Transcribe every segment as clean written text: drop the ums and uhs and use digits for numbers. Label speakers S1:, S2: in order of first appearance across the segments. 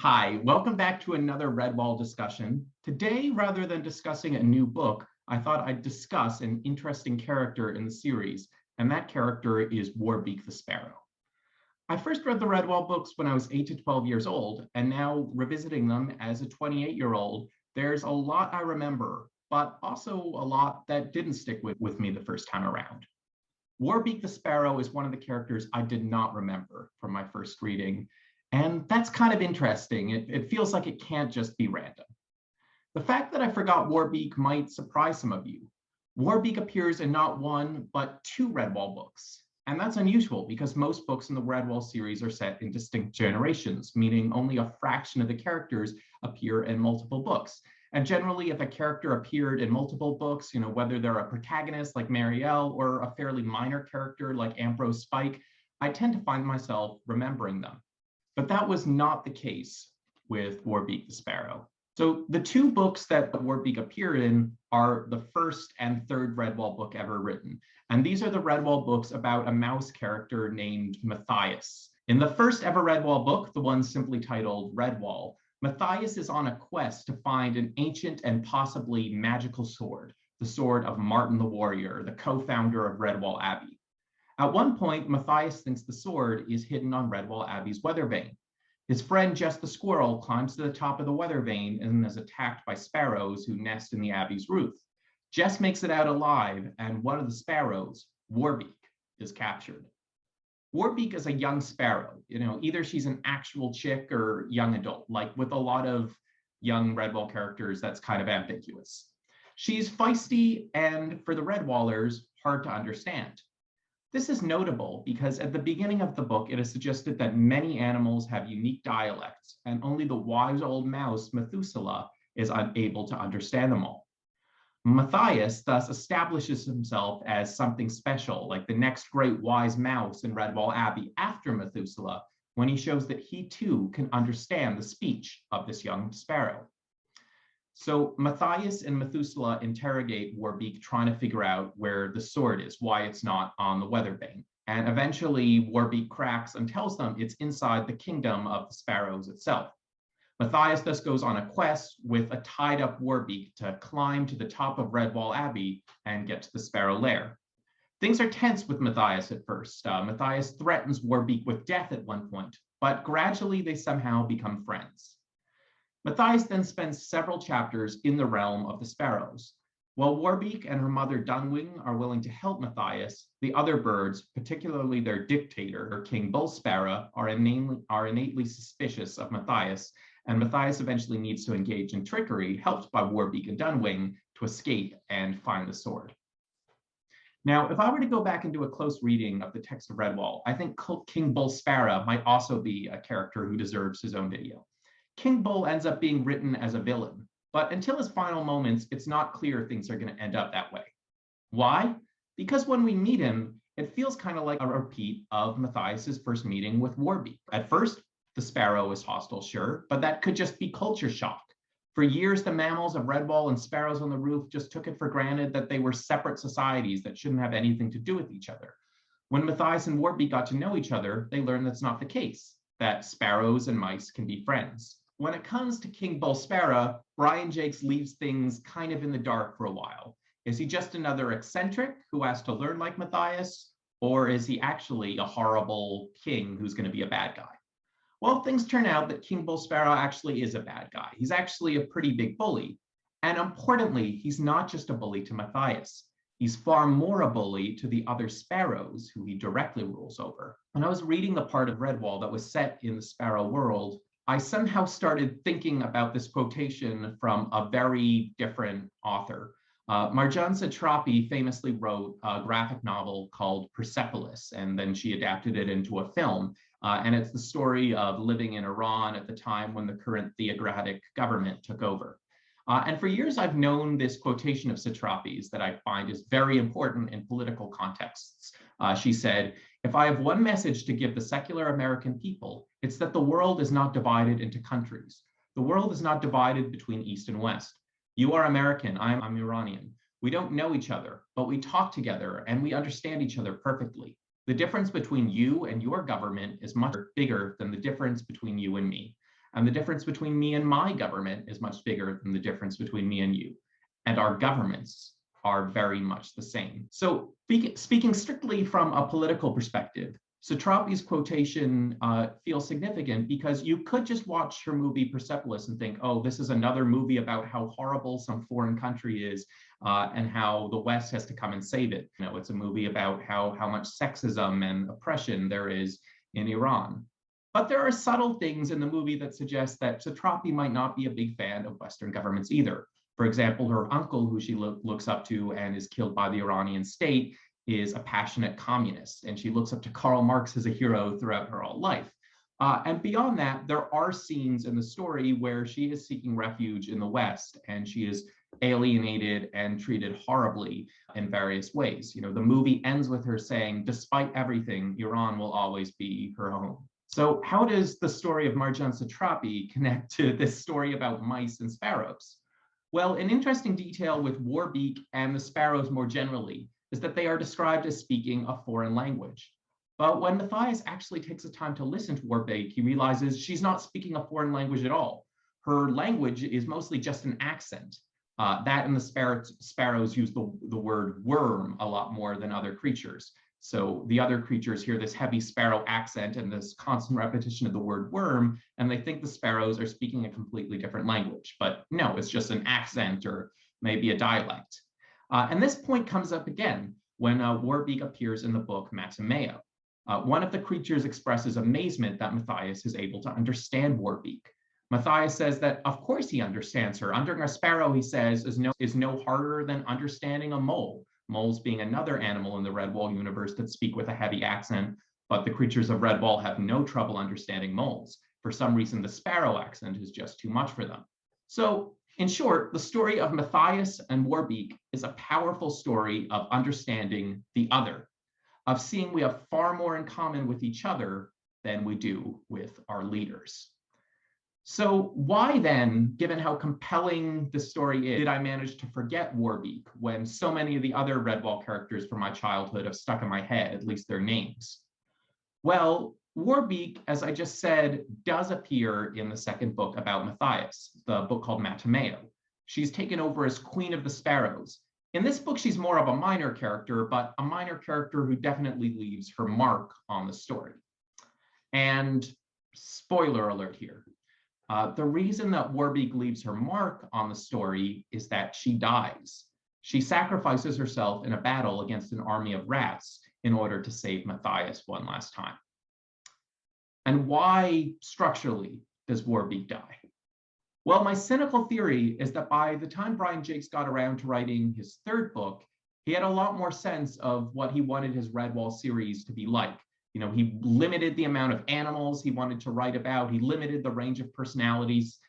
S1: Hi, welcome back to another Redwall discussion. Today, rather than discussing a new book, I thought I'd discuss an interesting character in the series, and that character is Warbeak the Sparrow. I first read the Redwall books when I was 8 to 12 years old, and now revisiting them as a 28-year-old, there's a lot I remember, but also a lot that didn't stick with me the first time around. Warbeak the Sparrow is one of the characters I did not remember from my first reading, and that's kind of interesting. It feels like it can't just be random. The fact that I forgot Warbeak might surprise some of you. Warbeak appears in not one, but two Redwall books. And that's unusual because most books in the Redwall series are set in distinct generations, meaning only a fraction of the characters appear in multiple books. And generally, if a character appeared in multiple books, whether they're a protagonist like Marielle or a fairly minor character like Ambrose Spike, I tend to find myself remembering them. But that was not the case with Warbeak the Sparrow. So the two books that Warbeak appeared in are the first and third Redwall book ever written. And these are the Redwall books about a mouse character named Matthias. In the first ever Redwall book, the one simply titled Redwall, Matthias is on a quest to find an ancient and possibly magical sword, the sword of Martin the Warrior, the co-founder of Redwall Abbey. At one point, Matthias thinks the sword is hidden on Redwall Abbey's weather vane. His friend Jess the squirrel climbs to the top of the weather vane and is attacked by sparrows who nest in the Abbey's roof. Jess makes it out alive, and one of the sparrows, Warbeak, is captured. Warbeak is a young sparrow. Either she's an actual chick or young adult. Like with a lot of young Redwall characters, that's kind of ambiguous. She's feisty and, for the Redwallers, hard to understand. This is notable because at the beginning of the book, it is suggested that many animals have unique dialects, and only the wise old mouse, Methuselah, is unable to understand them all. Matthias thus establishes himself as something special, like the next great wise mouse in Redwall Abbey after Methuselah, when he shows that he too can understand the speech of this young sparrow. So Matthias and Methuselah interrogate Warbeak, trying to figure out where the sword is, why it's not on the weather vane. And eventually Warbeak cracks and tells them it's inside the kingdom of the sparrows itself. Matthias thus goes on a quest with a tied up Warbeak to climb to the top of Redwall Abbey and get to the sparrow lair. Things are tense with Matthias at first. Matthias threatens Warbeak with death at one point, but gradually they somehow become friends. Matthias then spends several chapters in the realm of the sparrows. While Warbeak and her mother Dunwing are willing to help Matthias, the other birds, particularly their dictator, King Bull Sparrow, are innately suspicious of Matthias, and Matthias eventually needs to engage in trickery, helped by Warbeak and Dunwing, to escape and find the sword. Now, if I were to go back and do a close reading of the text of Redwall, I think King Bull Sparrow might also be a character who deserves his own video. King Bull ends up being written as a villain, but until his final moments, it's not clear things are going to end up that way. Why? Because when we meet him, it feels kind of like a repeat of Matthias's first meeting with Warbeak. At first, the sparrow is hostile, sure, but that could just be culture shock. For years, the mammals of Redwall and sparrows on the roof just took it for granted that they were separate societies that shouldn't have anything to do with each other. When Matthias and Warbeak got to know each other, they learned that's not the case, that sparrows and mice can be friends. When it comes to King Bull Sparrow, Brian Jakes leaves things kind of in the dark for a while. Is he just another eccentric who has to learn like Matthias? Or is he actually a horrible king who's going to be a bad guy? Well, things turn out that King Bull Sparrow actually is a bad guy. He's actually a pretty big bully. And importantly, he's not just a bully to Matthias. He's far more a bully to the other sparrows who he directly rules over. When I was reading the part of Redwall that was set in the sparrow world, I somehow started thinking about this quotation from a very different author. Marjane Satrapi famously wrote a graphic novel called Persepolis, and then she adapted it into a film. And it's the story of living in Iran at the time when the current theocratic government took over. And for years, I've known this quotation of Satrapi's that I find is very important in political contexts. She said, "If I have one message to give the secular American people, it's that the world is not divided into countries. The world is not divided between East and West. You are American, I'm Iranian. We don't know each other, but we talk together and we understand each other perfectly. The difference between you and your government is much bigger than the difference between you and me. And the difference between me and my government is much bigger than the difference between me and you. And our governments are very much the same. So speaking strictly from a political perspective, Satrapi's quotation feels significant because you could just watch her movie Persepolis and think, oh, this is another movie about how horrible some foreign country is and how the West has to come and save it. You know, it's a movie about how much sexism and oppression there is in Iran. But there are subtle things in the movie that suggest that Satrapi might not be a big fan of Western governments either. For example, her uncle, who she looks up to and is killed by the Iranian state, is a passionate communist, and she looks up to Karl Marx as a hero throughout her whole life. And beyond that, there are scenes in the story where she is seeking refuge in the West, and she is alienated and treated horribly in various ways. You know, the movie ends with her saying, despite everything, Iran will always be her home. So how does the story of Marjane Satrapi connect to this story about mice and sparrows? Well, an interesting detail with Warbeak and the sparrows more generally is that they are described as speaking a foreign language. But when Matthias actually takes the time to listen to Warbeak, he realizes she's not speaking a foreign language at all. Her language is mostly just an accent. That and the sparrows use the word worm a lot more than other creatures. So the other creatures hear this heavy sparrow accent and this constant repetition of the word worm, and they think the sparrows are speaking a completely different language. But no, it's just an accent or maybe a dialect. And this point comes up again when Warbeak appears in the book Matameo. One of the creatures expresses amazement that Matthias is able to understand Warbeak. Matthias says that, of course, he understands her. Understanding a sparrow, he says, is no harder than understanding a mole. Moles being another animal in the Redwall universe that speak with a heavy accent, but the creatures of Redwall have no trouble understanding moles. For some reason, the sparrow accent is just too much for them. So, in short, the story of Matthias and Warbeak is a powerful story of understanding the other, of seeing we have far more in common with each other than we do with our leaders. So why then, given how compelling the story is, did I manage to forget Warbeak when so many of the other Redwall characters from my childhood have stuck in my head, at least their names? Well, Warbeak, as I just said, does appear in the second book about Matthias, the book called Matameo. She's taken over as Queen of the Sparrows. In this book, she's more of a minor character, but a minor character who definitely leaves her mark on the story. And spoiler alert here. The reason that Warbeak leaves her mark on the story is that she dies. She sacrifices herself in a battle against an army of rats in order to save Matthias one last time. And why, structurally, does Warbeak die? Well, my cynical theory is that by the time Brian Jacques got around to writing his third book, he had a lot more sense of what he wanted his Redwall series to be like. You know, he limited the amount of animals he wanted to write about. He limited the range of personalities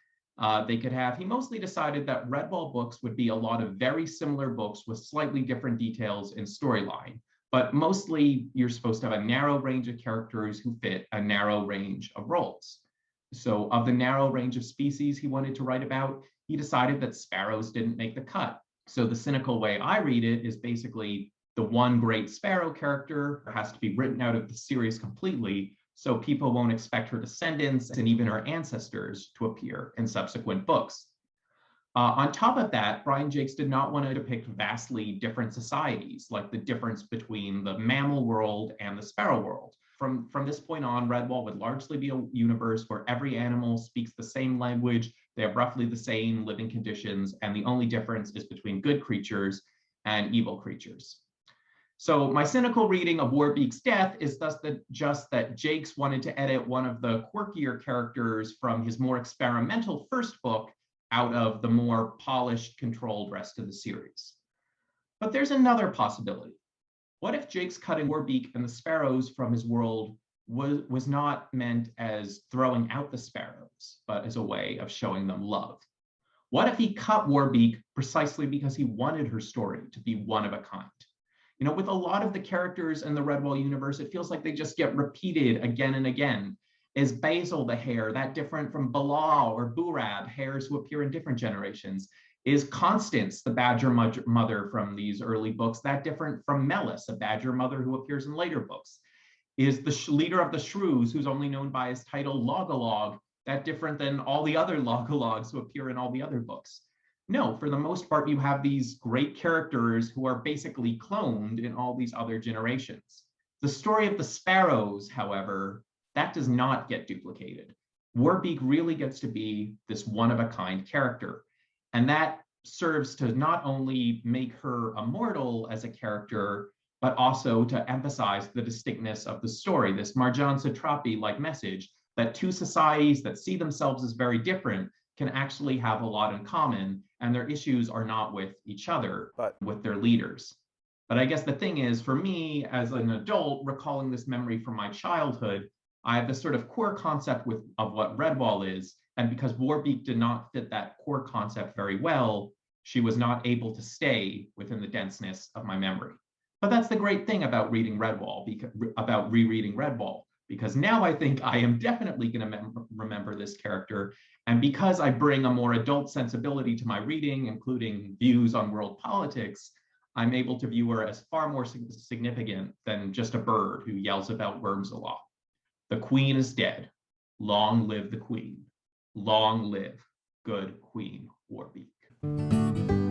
S1: they could have. He mostly decided that Redwall books would be a lot of very similar books with slightly different details in storyline. But mostly, you're supposed to have a narrow range of characters who fit a narrow range of roles. So of the narrow range of species he wanted to write about, he decided that sparrows didn't make the cut. So the cynical way I read it is basically the one great sparrow character has to be written out of the series completely, so people won't expect her descendants and even her ancestors to appear in subsequent books. On top of that, Brian Jacques did not want to depict vastly different societies, like the difference between the mammal world and the sparrow world. From this point on, Redwall would largely be a universe where every animal speaks the same language, they have roughly the same living conditions, and the only difference is between good creatures and evil creatures. So my cynical reading of Warbeak's death is thus just that Jacques wanted to edit one of the quirkier characters from his more experimental first book out of the more polished, controlled rest of the series. But there's another possibility. What if Jacques cutting Warbeak and the sparrows from his world was not meant as throwing out the sparrows, but as a way of showing them love? What if he cut Warbeak precisely because he wanted her story to be one of a kind? You know, with a lot of the characters in the Redwall universe, it feels like they just get repeated again and again. Is Basil the hare that different from Bilal or Burab, hares who appear in different generations? Is Constance, the badger mother from these early books, that different from Melis, a badger mother who appears in later books? Is the leader of the shrews, who's only known by his title Logolog, that different than all the other logologs who appear in all the other books? No, for the most part, you have these great characters who are basically cloned in all these other generations. The story of the sparrows, however, that does not get duplicated. Warbeak really gets to be this one-of-a-kind character. And that serves to not only make her immortal as a character, but also to emphasize the distinctness of the story, this Marjane Satrapi-like message that two societies that see themselves as very different can actually have a lot in common, and their issues are not with each other, but with their leaders. But I guess the thing is, for me, as an adult, recalling this memory from my childhood, I have this sort of core concept of what Redwall is, and because Warbeak did not fit that core concept very well, she was not able to stay within the denseness of my memory. But that's the great thing about reading Redwall, about rereading Redwall, because now I think I am definitely going to remember this character. And because I bring a more adult sensibility to my reading, including views on world politics, I'm able to view her as far more significant than just a bird who yells about worms a lot. The queen is dead. Long live the queen. Long live good Queen Warbeak.